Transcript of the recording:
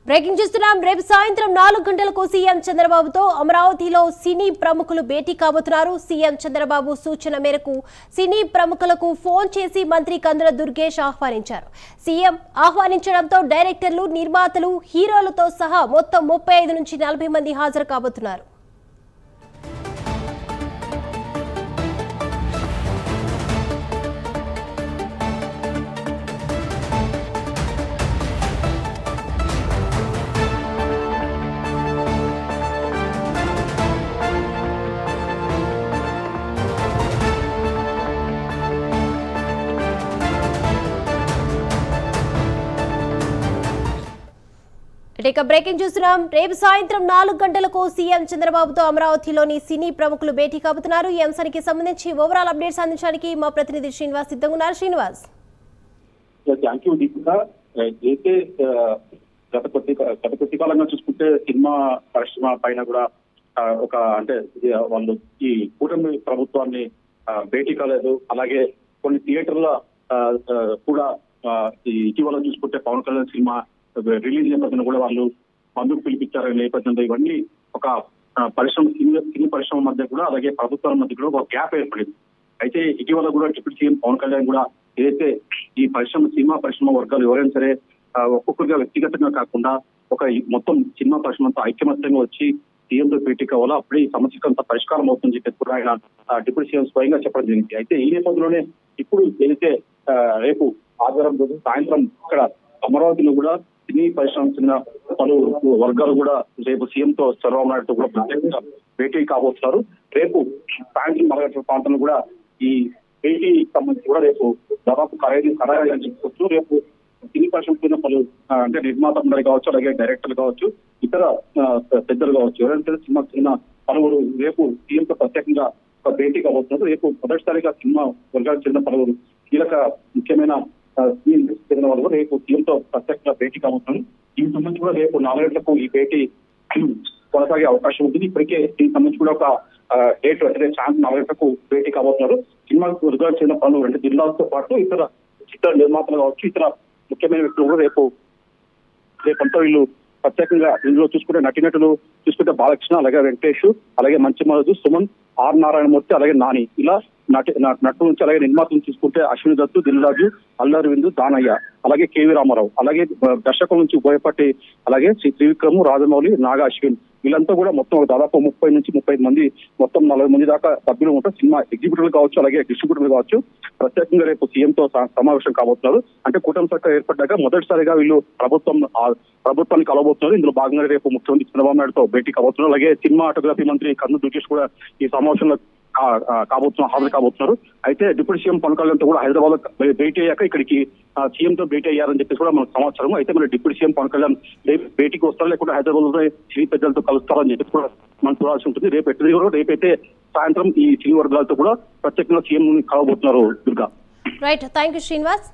Breaking చూస్తున్నాం. రేపు సాయంత్రం 4 గంటలకు సీఎం చంద్రబాబుతో అమరావతిలో సినీ ప్రముఖులు భేటీ కాబోతున్నారు. సీఎం చంద్రబాబు సూచన మేరకు సినీ ప్రముఖులకు ఫోన్ చేసి మంత్రి కందుల దుర్గేష్ ఆహ్వానించారు. సీఎం ఆహ్వానించడంతో డైరెక్టర్లు, నిర్మాతలు, హీరోలతో సహా మొత్తం 35 నుంచి 40 మంది హాజరు కాబోతున్నారు. బ్రేకింగ్ చూస్తున్నాం. రేపు సాయంత్రం 4 గంటలకు సీఎం చంద్రబాబుతో అమరావతిలోని సినీ ప్రముఖులు భేటీ కాబోతున్నారు. ఈ అంశానికి సంబంధించి ఓవరాల్ అప్డేట్స్ అందించడానికి మా ప్రతినిధి శ్రీనివాస్ సిద్ధంగా ఉన్నారు. శ్రీనివాస్, అయితే గత కొద్ది కాలంగా చూసుకుంటే సినిమా పరిశ్రమ పైన కూడా ఒక అంటే వాళ్ళు ఈ కూటమి ప్రభుత్వాన్ని భేటీ కాలేదు. అలాగే కొన్ని థియేటర్ల కూడా ఇటీవల చూసుకుంటే పవన్ కళ్యాణ్ సినిమా రిలీజ్ నేపథ్యంలో కూడా వాళ్ళు మందుకు పిలిపించారనే నేపథ్యంలో ఇవన్నీ ఒక సినీ పరిశ్రమ మధ్య కూడా అలాగే ప్రభుత్వాల మధ్య కూడా ఒక గ్యాప్ ఏర్పడింది. అయితే ఇటీవల కూడా డిప్యూటీ సీఎం పవన్ కళ్యాణ్ కూడా ఏదైతే ఈ సినిమా పరిశ్రమ వర్గాలు ఎవరైనా సరే ఒక్కొక్కరిగా వ్యక్తిగతంగా కాకుండా ఒక మొత్తం సినిమా పరిశ్రమతో ఐక్యమత్యంగా వచ్చి సీఎంతో భేటీ కావాలో అప్పుడే ఈ సమస్యకు అంత పరిష్కారం అవుతుందని చెప్పి కూడా ఆయన డిప్యూటీ సీఎం స్వయంగా చెప్పడం జరిగింది. అయితే ఈ నేపథ్యంలోనే ఇప్పుడు ఏదైతే రేపు ఆదివారం రోజు సాయంత్రం ఇక్కడ అమరావతిలో కూడా సినీ పరిశ్రమ చెందిన పలు వర్గాలు కూడా రేపు సీఎంతో చంద్రబాబు నాయుడుతో కూడా ప్రత్యేకంగా భేటీ కాబోతున్నారు. రేపు సాయంత్రం 4 గంటల ప్రాంతంలో కూడా ఈ భేటీ సంబంధించి కూడా రేపు దాదాపు ఖరారని చెప్పుకోవచ్చు. రేపు సినీ పరిశ్రమ చెందిన పలు అంటే నిర్మాతలు కావచ్చు, అలాగే డైరెక్టర్లు కావచ్చు, ఇతర పెద్దలు కావచ్చు, ఎవరైనా సినిమా చెందిన పలువురు రేపు సీఎంతో ప్రత్యేకంగా ఒక భేటీ కాబోతున్నారు. రేపు మొదటిసారిగా సినిమా వర్గాలకు చెందిన పలువురు కీలక ముఖ్యమైన చెందిన వాళ్ళు రేపు సీఎంతో ప్రత్యేకంగా భేటీ కాబోతున్నారు. దీనికి సంబంధించి కూడా రేపు 4 గంటలకు ఈ భేటీ కొనసాగే అవకాశం ఉంటుంది. ఇప్పటికే దీనికి సంబంధించి కూడా ఒక డేట్ అంటే ఛాన్స్ 4 గంటలకు భేటీ కాబోతున్నారు. సినిమా వర్గాలకు చెందిన పనులు అంటే జిల్లాలతో పాటు ఇతర చిత్ర నిర్మాతలు కావచ్చు, ఇతర ముఖ్యమైన వ్యక్తులు కూడా రేపంతా వీళ్ళు ప్రత్యేకంగా ఇందులో చూసుకుంటే నటినటులు చూసుకుంటే బాలకృష్ణ, అలాగే వెంకటేష్, అలాగే మంచిమరుజు, సుమన్, ఆర్ నారాయణమూర్తి, అలాగే నాని, ఇలా నటుల నుంచి అలాగే నిర్మాతలు చూసుకుంటే అశ్విని దత్తు, దిల్రాజు, అల్లరవిందు, దానయ్య, అలాగే కేవీ రామారావు, అలాగే దర్శకుల నుంచి బోయపట్టి, అలాగే త్రివిక్రమ్, రాజమౌళి, నాగా అశ్విన్, వీళ్ళంతా కూడా మొత్తం దాదాపు 30 నుంచి 35 మంది మొత్తం 40 మంది దాకా సభ్యులు ఉంటారు. సినిమా ఎగ్జిక్యూటివ్లు కావచ్చు, అలాగే డిస్ట్రిబ్యూటర్లు కావచ్చు, ప్రత్యేకంగా రేపు సీఎంతో సమావేశం కాబోతున్నారు. అంటే కూటమి సర్కార్ ఏర్పడ్డాక మొదటిసారిగా వీళ్ళు ప్రభుత్వాన్ని కలవబోతున్నారు. ఇందులో భాగంగా రేపు ముఖ్యమంత్రి చంద్రబాబు నాయుడుతో భేటీ కాబోతున్నారు. అలాగే సినిమాటోగ్రఫీ మంత్రి కందుల దుర్గేష్ కూడా ఈ సమావేశంలో హాజరు కాబోతున్నారు. అయితే డిప్యూటీ సీఎం పవన్ కళ్యాణ్ తో కూడా హైదరాబాద్ భేటీ అయ్యాక ఇక్కడికి సీఎంతో భేటీ అయ్యారని చెప్పేసి కూడా మనకు సమాచారం. అయితే మరి డిప్యూటీ సీఎం పవన్ కళ్యాణ్ రేపు భేటీకి వస్తారా లేకుంటే హైదరాబాద్ లో సినీ పెద్దలతో కలుస్తారని చెప్పేసి కూడా మనం చూడాల్సి ఉంటుంది. రేపైతే సాయంత్రం ఈ సినీ వర్గాలతో కూడా ప్రత్యేకంగా సీఎం కలవబోతున్నారు. Durga, right, thank you Srinivas.